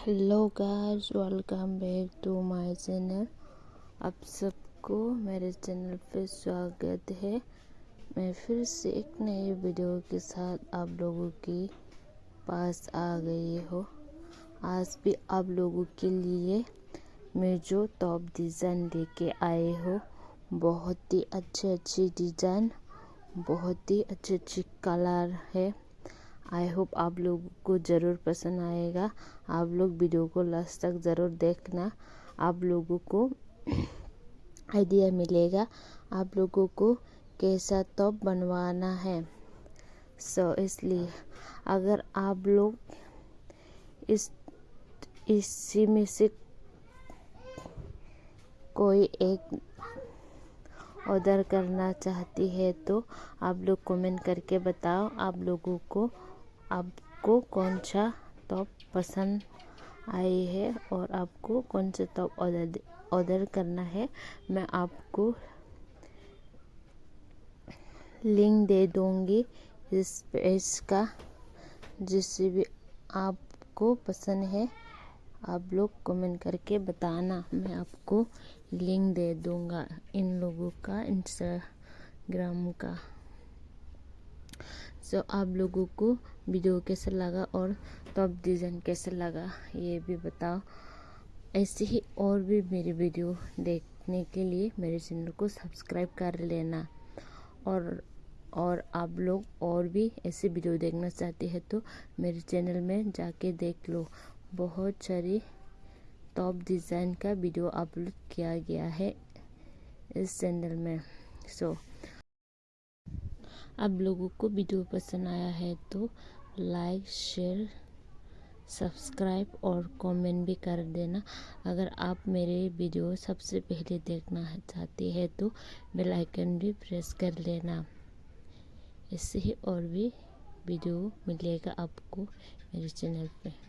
Hello guys, welcome back to my channel. आप सबको मेरे चैनल पे स्वागत है। मैं फिर से एक नई वीडियो के साथ आप लोगों के पास आ गई हो। आज भी आप लोगों के लिए मैं जो टॉप डिज़ाइन लेके आए हो, बहुत ही अच्छे डिज़ाइन, बहुत ही अच्छे कलर है। आई होप आप लोगों को ज़रूर पसंद आएगा। आप लोग वीडियो को लास्ट तक ज़रूर देखना। आप लोगों को आइडिया मिलेगा आप लोगों को कैसा टॉप बनवाना है। इसलिए अगर आप लोग इसी में से कोई एक ऑर्डर करना चाहती है तो आप लोग कमेंट करके बताओ आपको कौन सा टॉप पसंद आई है और आपको कौन सा टॉप ऑर्डर करना है। मैं आपको लिंक दे दूँगी इस पेज का। जिससे भी आपको पसंद है आप लोग कमेंट करके बताना। मैं आपको लिंक दे दूँगा इन लोगों का इंस्टाग्राम का। आप लोगों को वीडियो कैसा लगा और टॉप डिज़ाइन कैसा लगा ये भी बताओ। ऐसे ही और भी मेरी वीडियो देखने के लिए मेरे चैनल को सब्सक्राइब कर लेना। और आप लोग और भी ऐसे वीडियो देखना चाहते हैं तो मेरे चैनल में जाके देख लो। बहुत सारी टॉप डिज़ाइन का वीडियो अपलोड किया गया है इस चैनल में। आप लोगों को वीडियो पसंद आया है तो लाइक, शेयर, सब्सक्राइब और कमेंट भी कर देना। अगर आप मेरे वीडियो सबसे पहले देखना चाहते हैं तो बेल आइकन भी प्रेस कर लेना। इससे ही और भी वीडियो मिलेगा आपको मेरे चैनल पे।